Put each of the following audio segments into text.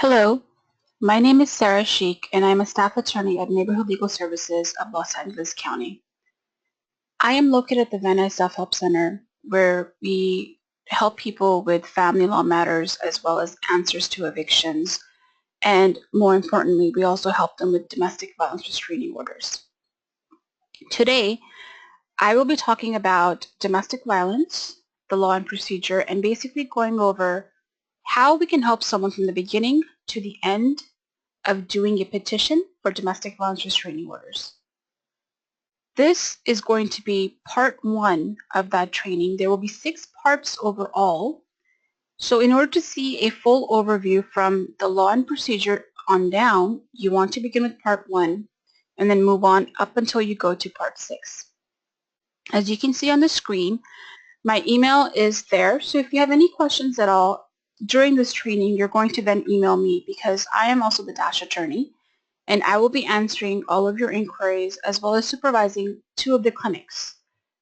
Hello, my name is Sarah Sheik, and I'm a staff attorney at Neighborhood Legal Services of Los Angeles County. I am located at the Van Nuys Self-Help Center, where we help people with family law matters as well as answers to evictions, and more importantly, we also help them with domestic violence restraining orders. Today, I will be talking about domestic violence, the law and procedure, and basically going over how we can help someone from the beginning to the end of doing a petition for domestic violence restraining orders. This is going to be part one of that training. There will be 6 parts overall. So in order to see a full overview from the law and procedure on down, you want to begin with part one and then move on up until you go to part 6. As you can see on the screen, my email is there. So if you have any questions at all during this training, you're going to then email me because I am also the DASH attorney, and I will be answering all of your inquiries as well as supervising 2 of the clinics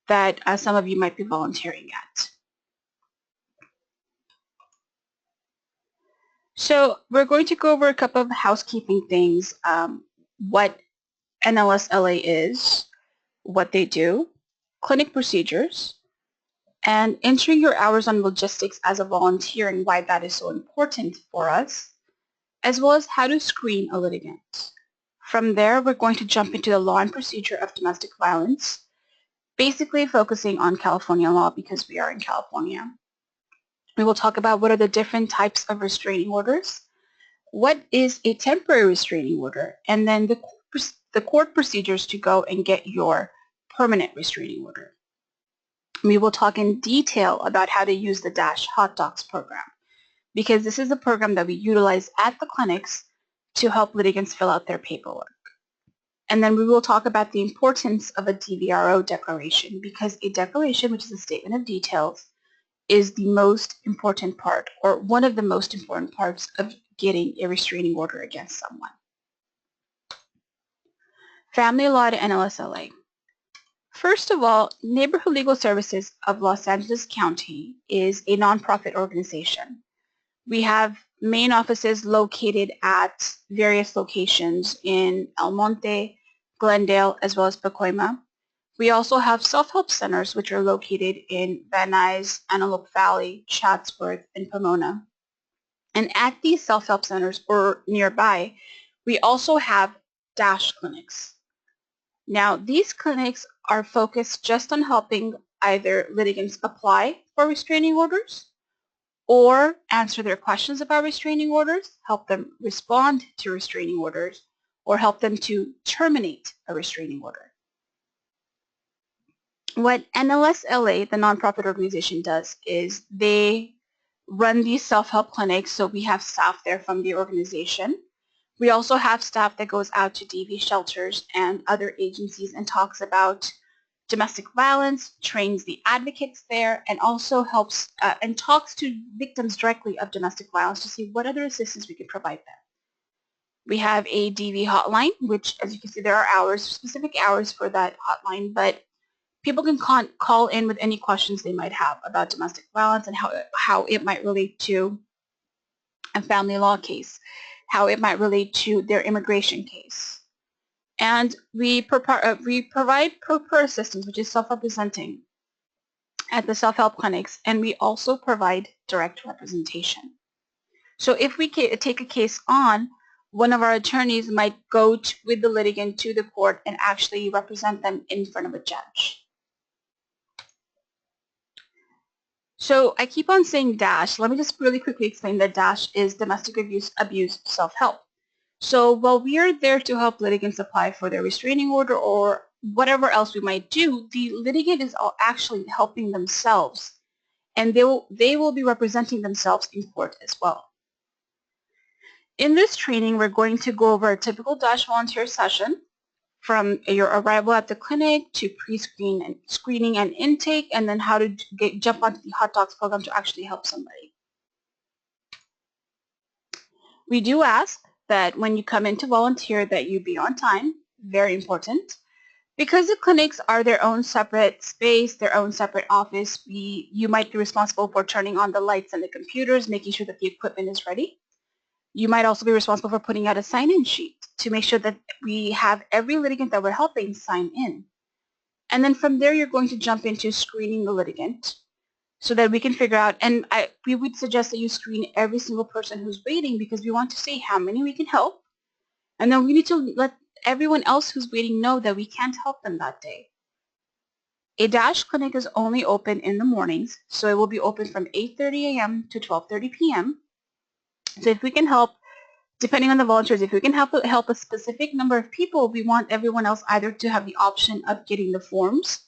that some of you might be volunteering at. So we're going to go over a couple of housekeeping things, what NLSLA is, what they do, clinic procedures, and entering your hours on logistics as a volunteer and why that is so important for us, as well as how to screen a litigant. From there, we're going to jump into the law and procedure of domestic violence, basically focusing on California law because we are in California. We will talk about what are the different types of restraining orders, what is a temporary restraining order, and then the court procedures to go and get your permanent restraining order. We will talk in detail about how to use the DASH Hot Docs program because this is a program that we utilize at the clinics to help litigants fill out their paperwork. And then we will talk about the importance of a DVRO declaration because a declaration, which is a statement of details, is the most important part or one of the most important parts of getting a restraining order against someone. Family law to NLSLA. First of all, Neighborhood Legal Services of Los Angeles County is a nonprofit organization. We have main offices located at various locations in El Monte, Glendale, as well as Pacoima. We also have self-help centers which are located in Van Nuys, Antelope Valley, Chatsworth, and Pomona. And at these self-help centers or nearby, we also have DASH clinics. Now, these clinics are focused just on helping either litigants apply for restraining orders or answer their questions about restraining orders, help them respond to restraining orders, or help them to terminate a restraining order. What NLSLA, the nonprofit organization, does is they run these self-help clinics, so we have staff there from the organization. We also have staff that goes out to DV shelters and other agencies and talks about domestic violence, trains the advocates there, and also helps and talks to victims directly of domestic violence to see what other assistance we can provide them. We have a DV hotline, which, as you can see, there are hours, specific hours for that hotline, but people can call in with any questions they might have about domestic violence and how it might relate to a family law case, how it might relate to their immigration case. And we provide pro-per assistance, which is self-representing at the self-help clinics, and we also provide direct representation. So if we take a case on, one of our attorneys might go with the litigant to the court and actually represent them in front of a judge. So I keep on saying DASH. Let me just really quickly explain that DASH is domestic abuse self-help. So while we are there to help litigants apply for their restraining order or whatever else we might do, the litigant is actually helping themselves, and they will be representing themselves in court as well. In this training, we're going to go over a typical DASH volunteer session from your arrival at the clinic to screening and intake, and then how to jump onto the Hot Docs program to actually help somebody. We do ask that when you come in to volunteer that you be on time, very important. Because the clinics are their own separate space, their own separate office, you might be responsible for turning on the lights and the computers, making sure that the equipment is ready. You might also be responsible for putting out a sign-in sheet to make sure that we have every litigant that we're helping sign in. And then from there, you're going to jump into screening the litigant so that we can figure out, and we would suggest that you screen every single person who's waiting because we want to see how many we can help. And then we need to let everyone else who's waiting know that we can't help them that day. A DASH clinic is only open in the mornings, so it will be open from 8:30 a.m. to 12:30 p.m. So if we can help, depending on the volunteers, if we can help a specific number of people, we want everyone else either to have the option of getting the forms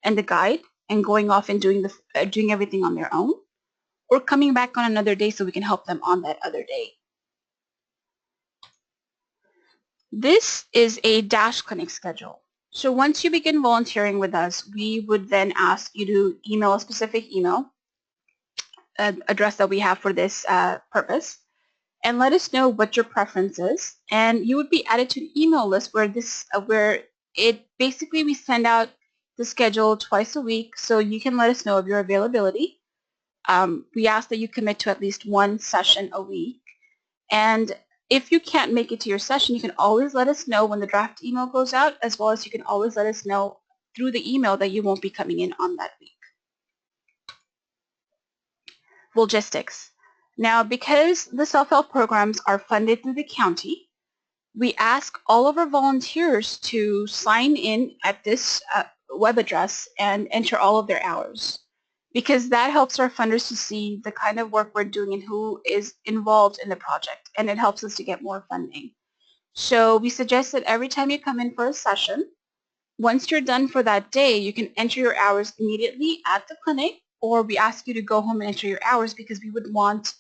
and the guide and going off and doing everything on their own, or coming back on another day so we can help them on that other day. This is a DASH clinic schedule. So once you begin volunteering with us, we would then ask you to email a specific email address that we have for this purpose, and let us know what your preference is. And you would be added to an email list where it basically we send out the schedule twice a week, so you can let us know of your availability. We ask that you commit to at least one session a week. And if you can't make it to your session, you can always let us know when the draft email goes out, as well as you can always let us know through the email that you won't be coming in on that week. Logistics. Now, because the self-help programs are funded through the county, we ask all of our volunteers to sign in at this web address and enter all of their hours, because that helps our funders to see the kind of work we're doing and who is involved in the project, and it helps us to get more funding. So we suggest that every time you come in for a session, once you're done for that day, you can enter your hours immediately at the clinic, or we ask you to go home and enter your hours because we would want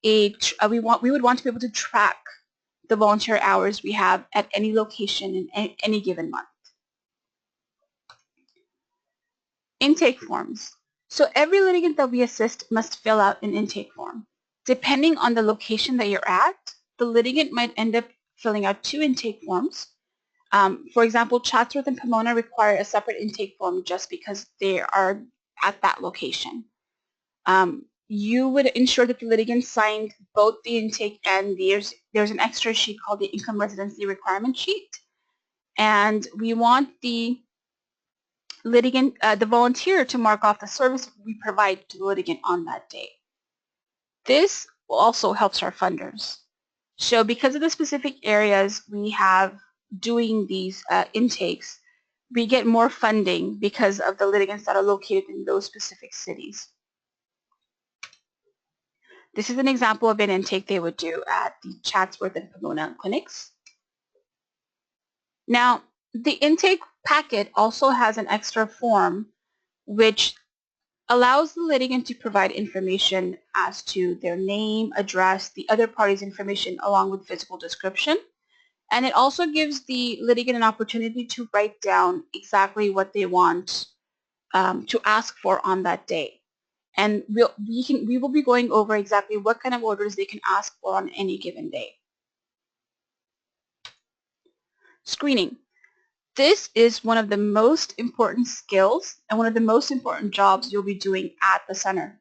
we would want to be able to track the volunteer hours we have at any location in any given month. Intake forms. So every litigant that we assist must fill out an intake form. Depending on the location that you're at, the litigant might end up filling out 2 intake forms. For example, Chatsworth and Pomona require a separate intake form just because they are at that location. You would ensure that the litigant signed both the intake and there's an extra sheet called the income residency requirement sheet. And we want the litigant, the volunteer, to mark off the service we provide to the litigant on that day. This also helps our funders. So because of the specific areas we have doing these intakes, we get more funding because of the litigants that are located in those specific cities. This is an example of an intake they would do at the Chatsworth and Pomona clinics. Now, the intake packet also has an extra form which allows the litigant to provide information as to their name, address, the other party's information, along with physical description. And it also gives the litigant an opportunity to write down exactly what they want to ask for on that day. And we will be going over exactly what kind of orders they can ask for on any given day. Screening. This is one of the most important skills and one of the most important jobs you'll be doing at the center.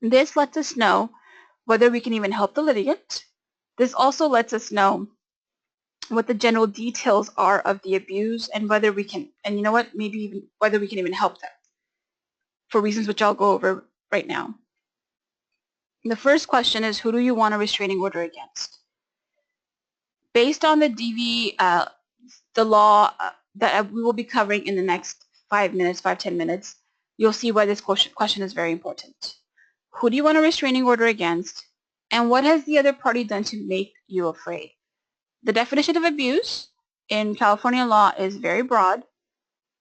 This lets us know whether we can even help the litigant. This also lets us know what the general details are of the abuse and whether we can, and you know what, maybe even whether we can even help them, for reasons which I'll go over right now. The first question is, who do you want a restraining order against? Based on the DV, the law that we will be covering in the next 10 minutes, you'll see why this question is very important. Who do you want a restraining order against? And what has the other party done to make you afraid? The definition of abuse in California law is very broad,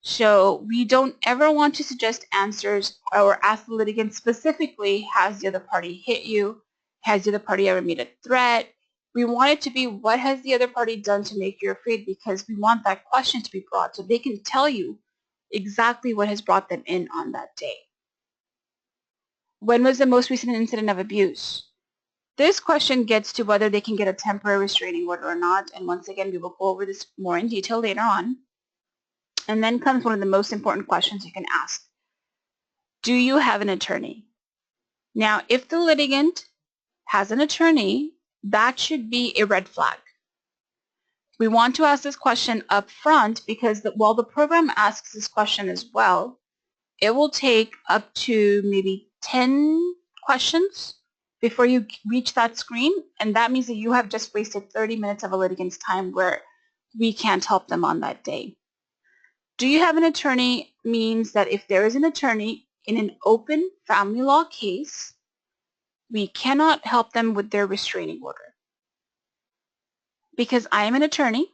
so we don't ever want to suggest answers or ask the litigant specifically, has the other party hit you? Has the other party ever made a threat? We want it to be, what has the other party done to make you afraid? Because we want that question to be broad so they can tell you exactly what has brought them in on that day. When was the most recent incident of abuse? This question gets to whether they can get a temporary restraining order or not, and once again, we will go over this more in detail later on. And then comes one of the most important questions you can ask. Do you have an attorney? Now, if the litigant has an attorney, that should be a red flag. We want to ask this question up front because while the program asks this question as well, it will take up to maybe 10 questions before you reach that screen, and that means that you have just wasted 30 minutes of a litigant's time where we can't help them on that day. Do you have an attorney means that if there is an attorney in an open family law case, we cannot help them with their restraining order. Because I am an attorney,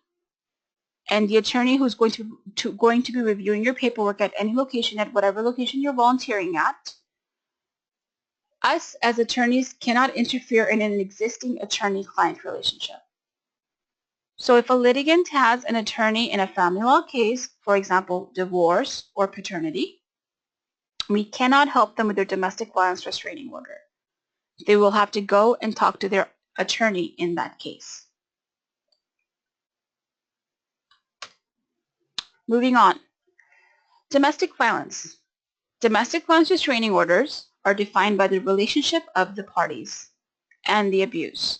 and the attorney who's going to be reviewing your paperwork at any location, at whatever location you're volunteering at, us as attorneys cannot interfere in an existing attorney-client relationship. So if a litigant has an attorney in a family law case, for example, divorce or paternity, we cannot help them with their domestic violence restraining order. They will have to go and talk to their attorney in that case. Moving on. Domestic violence. Domestic violence restraining orders are defined by the relationship of the parties and the abuse.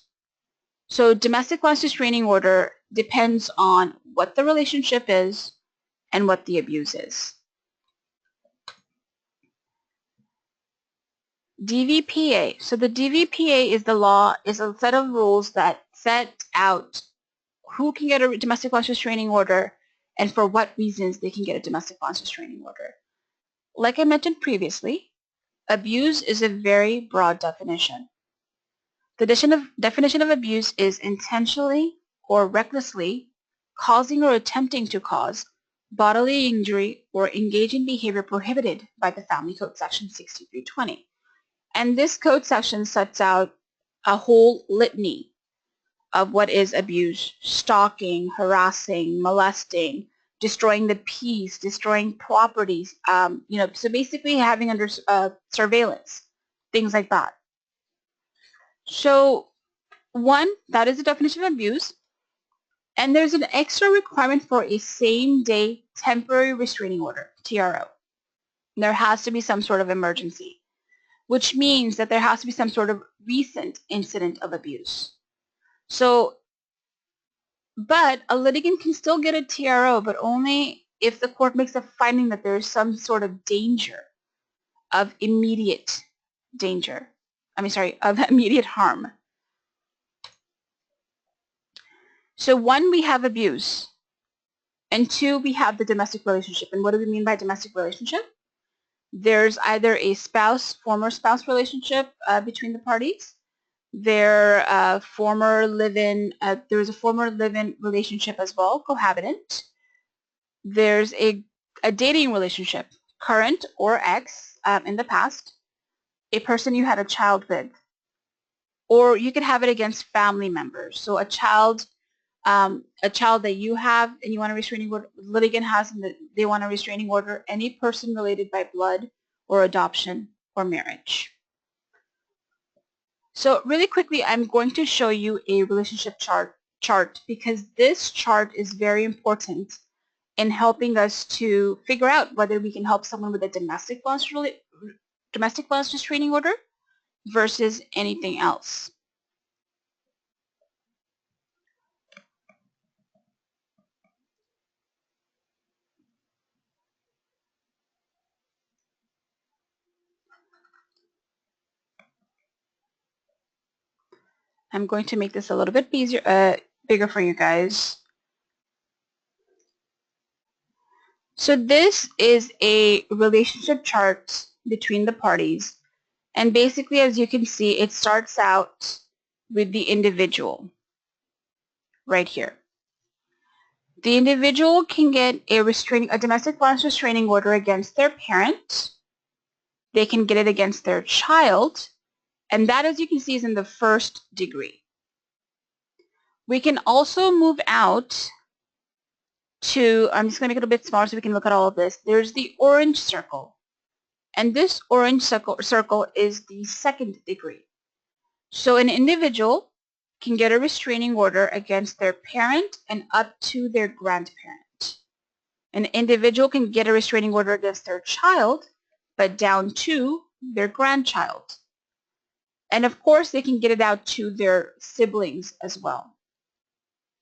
So domestic violence restraining order depends on what the relationship is and what the abuse is. DVPA. So the DVPA is a set of rules that set out who can get a domestic violence restraining order and for what reasons they can get a domestic violence restraining order. Like I mentioned previously, abuse is a very broad definition. The definition of abuse is intentionally or recklessly causing or attempting to cause bodily injury or engage in behavior prohibited by the Family Code Section 6320. And this code section sets out a whole litany of what is abuse: stalking, harassing, molesting, destroying the peace, destroying properties, so basically having under surveillance, things like that. So one, that is the definition of abuse, and there's an extra requirement for a same-day temporary restraining order, TRO. There has to be some sort of emergency, which means that there has to be some sort of recent incident of abuse. So, but a litigant can still get a TRO, but only if the court makes a finding that there is some sort of danger of immediate danger. Of immediate harm. So one, we have abuse, and two, we have the domestic relationship. And what do we mean by domestic relationship? There's either a former spouse relationship between the parties. There's a former live-in relationship as well, cohabitant. There's a dating relationship, current or ex in the past, a person you had a child with, or you could have it against family members. So a child that you have and you want a restraining order, litigant has and they want a restraining order, any person related by blood or adoption or marriage. So really quickly, I'm going to show you a relationship chart because this chart is very important in helping us to figure out whether we can help someone with a domestic violence restraining order versus anything else. I'm going to make this a little bit bigger for you guys. So this is a relationship chart between the parties. And basically, as you can see, it starts out with the individual right here. The individual can get a domestic violence restraining order against their parent. They can get it against their child. And that, as you can see, is in the first degree. We can also move out to, I'm just going to make it a bit smaller so we can look at all of this. There's the orange circle. And this orange circle is the second degree. So an individual can get a restraining order against their parent and up to their grandparent. An individual can get a restraining order against their child, but down to their grandchild. And of course, they can get it out to their siblings as well.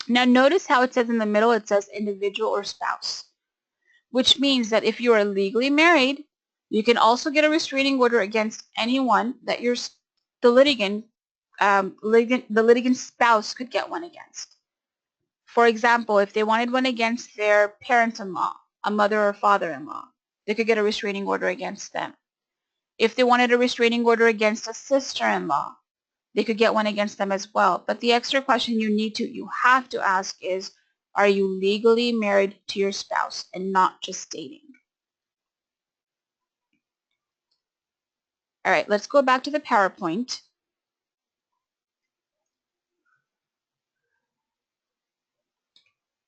Now notice how it says in the middle, it says individual or spouse, which means that if you are legally married, you can also get a restraining order against anyone that the litigant's spouse could get one against. For example, if they wanted one against their parent-in-law, a mother or father-in-law, they could get a restraining order against them. If they wanted a restraining order against a sister-in-law, they could get one against them as well. But the extra question you have to ask is, are you legally married to your spouse and not just dating? All right, let's go back to the PowerPoint.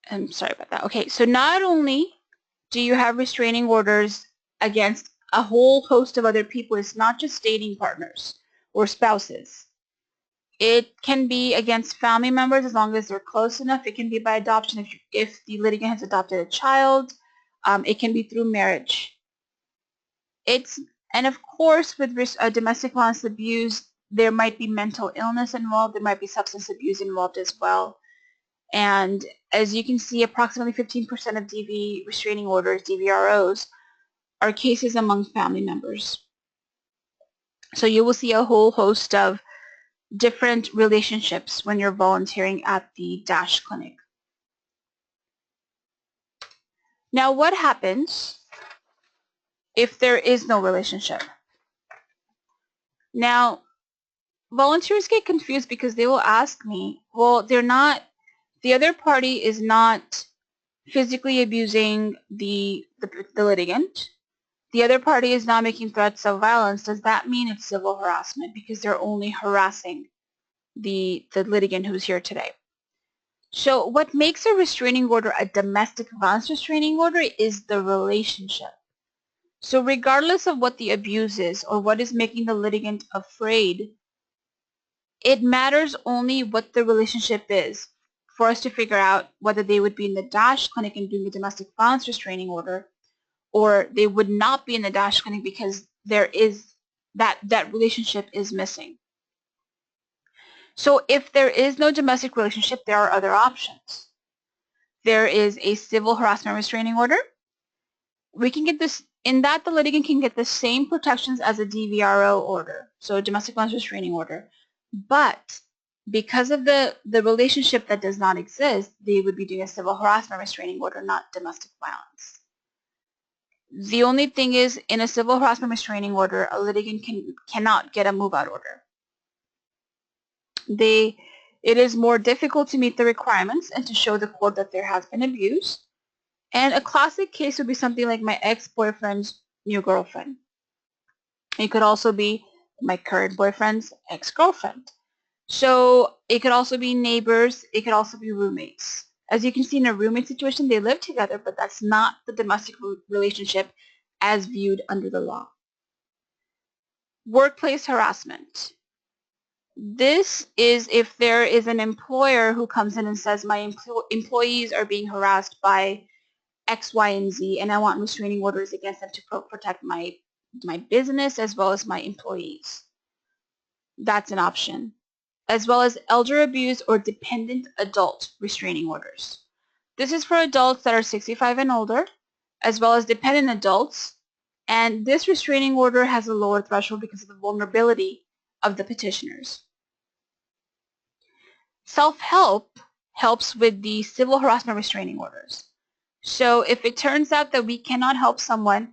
I'm sorry about that. Okay, so not only do you have restraining orders against a whole host of other people, it's not just dating partners or spouses. It can be against family members as long as they're close enough. It can be by adoption if the litigant has adopted a child. It can be through marriage. And of course, with domestic violence abuse, there might be mental illness involved. There might be substance abuse involved as well. And as you can see, approximately 15% of DV restraining orders, DVROs, are cases among family members. So you will see a whole host of different relationships when you're volunteering at the DASH clinic. Now, what happens if there is no relationship? Now, volunteers get confused because they will ask me, well, the other party is not physically abusing the litigant. The other party is not making threats of violence. Does that mean it's civil harassment because they're only harassing the litigant who's here today? So what makes a restraining order a domestic violence restraining order is the relationship. So regardless of what the abuse is or what is making the litigant afraid, it matters only what the relationship is for us to figure out whether they would be in the DASH clinic and doing a domestic violence restraining order, or they would not be in the DASH clinic because there is that relationship is missing. So if there is no domestic relationship, there are other options. There is a civil harassment restraining order. We can get this, in that the litigant can get the same protections as a DVRO order, so a domestic violence restraining order. But because of the relationship that does not exist, they would be doing a civil harassment restraining order, not domestic violence. The only thing is, in a civil harassment restraining order, a litigant cannot get a move-out order. It is more difficult to meet the requirements and to show the court that there has been abuse. And a classic case would be something like my ex-boyfriend's new girlfriend. It could also be my current boyfriend's ex-girlfriend. So it could also be neighbors. It could also be roommates. As you can see, in a roommate situation, they live together, but that's not the domestic relationship as viewed under the law. Workplace harassment. This is if there is an employer who comes in and says, my employees are being harassed by X, Y, and Z, and I want restraining orders against them to protect my business as well as my employees. That's an option. As well as elder abuse or dependent adult restraining orders. This is for adults that are 65 and older, as well as dependent adults, and this restraining order has a lower threshold because of the vulnerability of the petitioners. Self-help helps with the civil harassment restraining orders. So if it turns out that we cannot help someone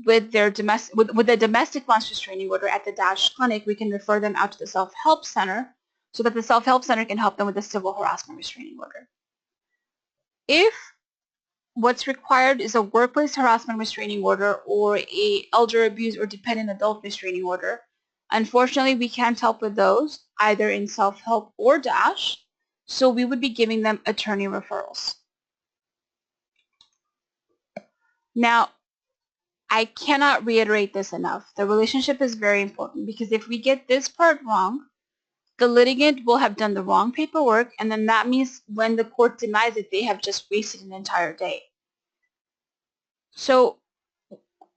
with their with a domestic violence restraining order at the DASH clinic, we can refer them out to the self-help center so that the self-help center can help them with the civil harassment restraining order. If what's required is a workplace harassment restraining order or a elder abuse or dependent adult restraining order, unfortunately we can't help with those either in self-help or DASH, so we would be giving them attorney referrals. Now, I cannot reiterate this enough. The relationship is very important because if we get this part wrong, the litigant will have done the wrong paperwork, and then that means when the court denies it, they have just wasted an entire day. So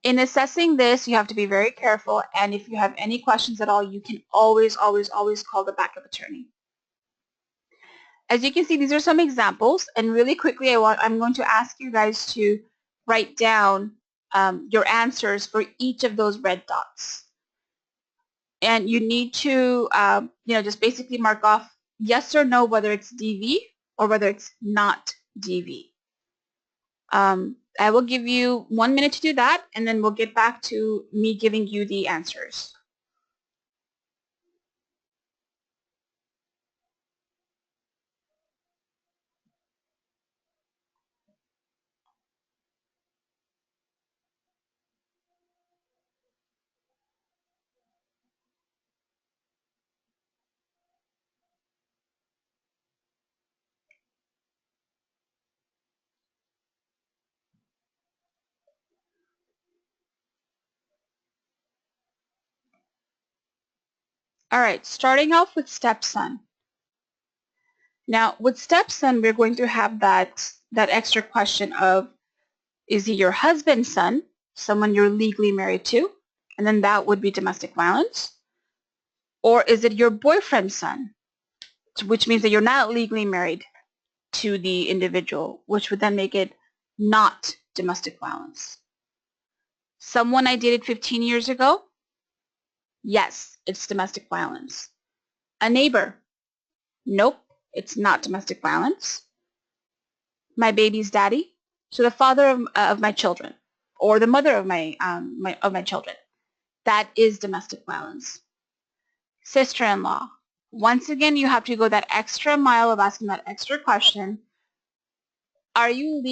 In assessing this, you have to be very careful, and if you have any questions at all, you can always, always, always call the backup attorney. As you can see, these are some examples, and really quickly, I'm going to ask you guys to write down your answers for each of those red dots. And you need to, just basically mark off yes or no, whether it's DV or whether it's not DV. I will give you 1 minute to do that, and then we'll get back to me giving you the answers. All right, starting off with stepson. Now, with stepson, we're going to have that extra question of, is he your husband's son, someone you're legally married to, and then that would be domestic violence, or is it your boyfriend's son, which means that you're not legally married to the individual, which would then make it not domestic violence. Someone I dated 15 years ago, yes, it's domestic violence. A neighbor, nope, it's not domestic violence. My baby's daddy, so the father of my children, or the mother of my children, that is domestic violence. Sister-in-law, once again, you have to go that extra mile of asking that extra question. Are you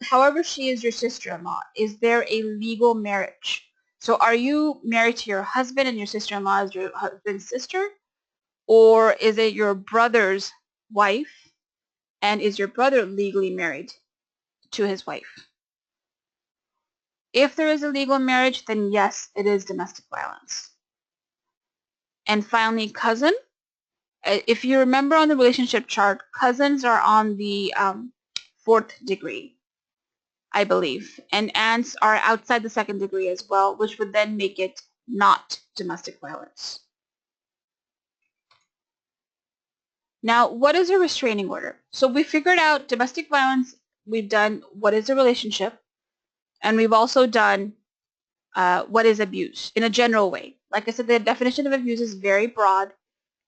however she is your sister-in-law, is there a legal marriage? So are you married to your husband and your sister-in-law is your husband's sister? Or is it your brother's wife and is your brother legally married to his wife? If there is a legal marriage, then yes, it is domestic violence. And finally, cousin. If you remember on the relationship chart, cousins are on the 4th degree, I believe. And aunts are outside the 2nd degree as well, which would then make it not domestic violence. Now, what is a restraining order? So we figured out domestic violence, we've done what is a relationship, and we've also done what is abuse in a general way. Like I said, the definition of abuse is very broad,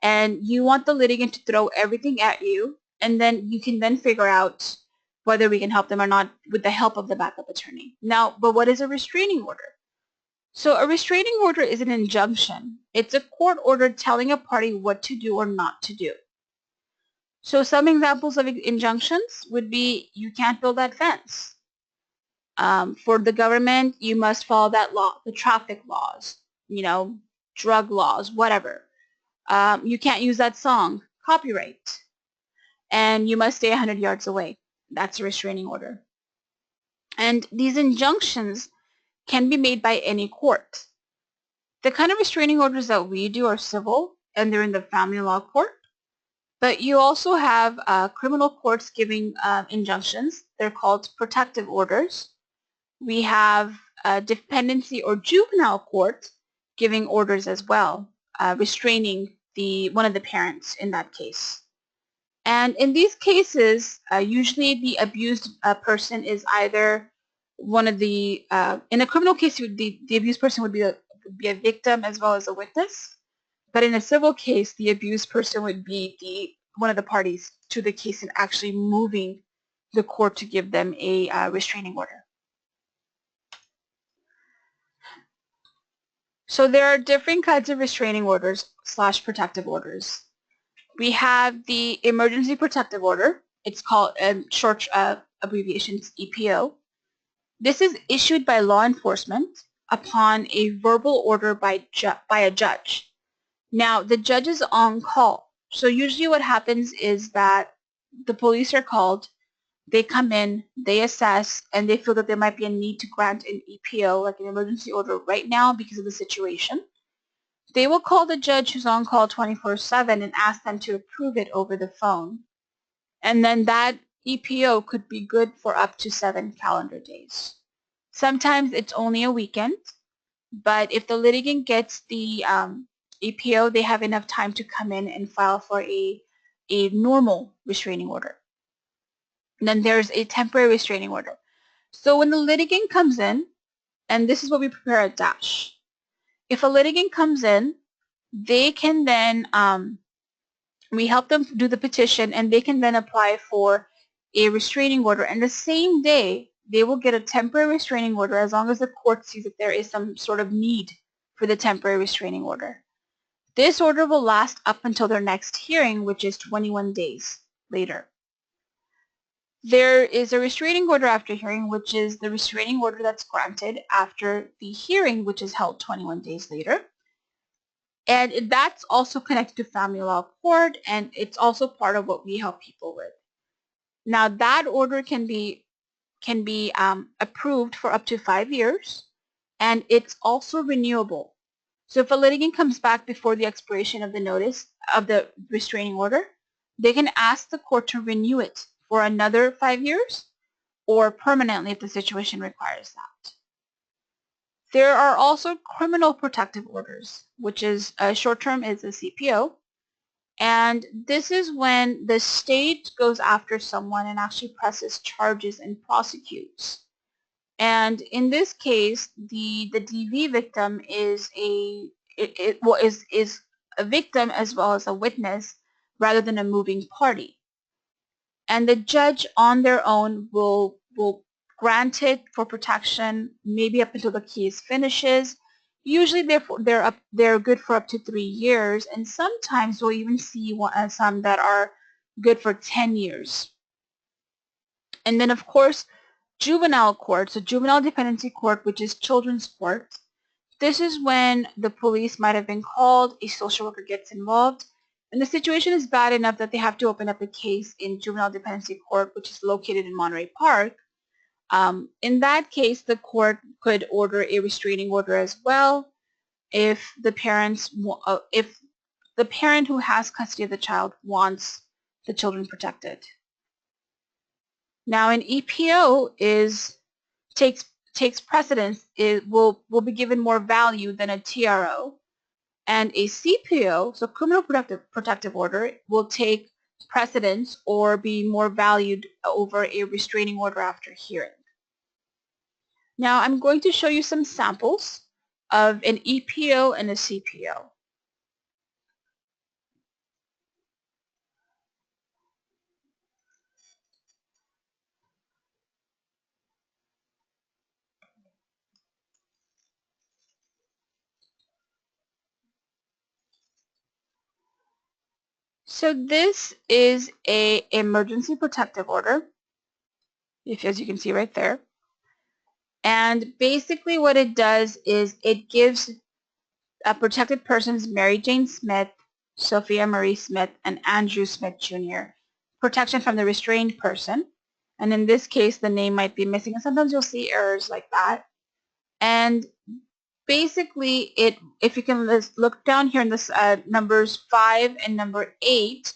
and you want the litigant to throw everything at you, and then you can then figure out whether we can help them or not with the help of the backup attorney. Now, but what is a restraining order? So a restraining order is an injunction. It's a court order telling a party what to do or not to do. So some examples of injunctions would be, you can't build that fence. For the government, you must follow that law, the traffic laws, drug laws, whatever. You can't use that song, copyright. And you must stay 100 yards away. That's a restraining order. And these injunctions can be made by any court. The kind of restraining orders that we do are civil, and they're in the family law court. But you also have criminal courts giving injunctions. They're called protective orders. We have dependency or juvenile court giving orders as well, restraining one of the parents in that case. And in these cases, usually the abused person is either one of the, in a criminal case, the abused person would be a victim as well as a witness. But in a civil case, the abused person would be one of the parties to the case and actually moving the court to give them a restraining order. So there are different kinds of restraining orders / protective orders. We have the emergency protective order. It's called, short abbreviation, EPO. This is issued by law enforcement upon a verbal order by a judge. Now, the judge is on call. So usually what happens is that the police are called, they come in, they assess, and they feel that there might be a need to grant an EPO, like an emergency order right now because of the situation. They will call the judge who's on call 24/7 and ask them to approve it over the phone. And then that EPO could be good for up to 7 calendar days. Sometimes it's only a weekend, but if the litigant gets the EPO, they have enough time to come in and file for a normal restraining order. And then there's a temporary restraining order. So when the litigant comes in, and this is what we prepare at DASH, if a litigant comes in, they can then, we help them do the petition, and they can then apply for a restraining order. And the same day, they will get a temporary restraining order as long as the court sees that there is some sort of need for the temporary restraining order. This order will last up until their next hearing, which is 21 days later. There is a restraining order after hearing, which is the restraining order that's granted after the hearing, which is held 21 days later. And that's also connected to family law court, and it's also part of what we help people with. Now, that order can be approved for up to 5 years, and it's also renewable. So if a litigant comes back before the expiration of the notice of the restraining order, they can ask the court to renew it for another 5 years or permanently if the situation requires that. There are also criminal protective orders, which is short-term is a CPO. And this is when the state goes after someone and actually presses charges and prosecutes. And in this case, the DV victim is a victim as well as a witness rather than a moving party. And the judge on their own will grant it for protection, maybe up until the case finishes. Usually they're good for up to 3 years, and sometimes we'll even see some that are good for 10 years. And then of course, juvenile court, so juvenile dependency court, which is children's court. This is when the police might have been called, a social worker gets involved, and the situation is bad enough that they have to open up a case in juvenile dependency court, which is located in Monterey Park. In that case, the court could order a restraining order as well if the parent who has custody of the child wants the children protected. Now, an EPO takes precedence. It will be given more value than a TRO, and a CPO, so criminal protective order, will take precedence or be more valued over a restraining order after hearing. Now I'm going to show you some samples of an EPO and a CPO. So this is a emergency protective order, as you can see right there. And basically what it does is it gives protected persons Mary Jane Smith, Sophia Marie Smith, and Andrew Smith Jr. protection from the restrained person. And in this case, the name might be missing, and sometimes you'll see errors like that. And basically, if you can look down here in this numbers 5 and number 8,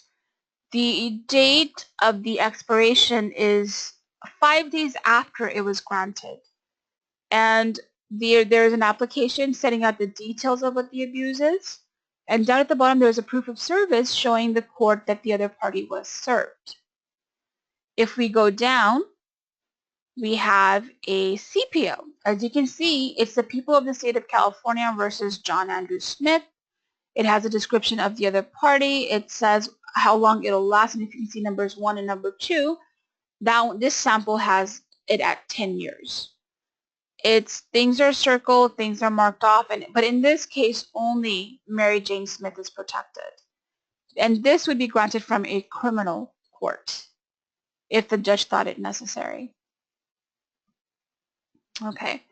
the date of the expiration is 5 days after it was granted. And there's an application setting out the details of what the abuse is. And down at the bottom, there's a proof of service showing the court that the other party was served. If we go down, we have a CPO. As you can see, it's the people of the state of California versus John Andrew Smith. It has a description of the other party. It says how long it'll last, and if you can see numbers 1 and number 2, this sample has it at 10 years. Things are circled, things are marked off, but in this case, only Mary Jane Smith is protected. And this would be granted from a criminal court if the judge thought it necessary. Okay.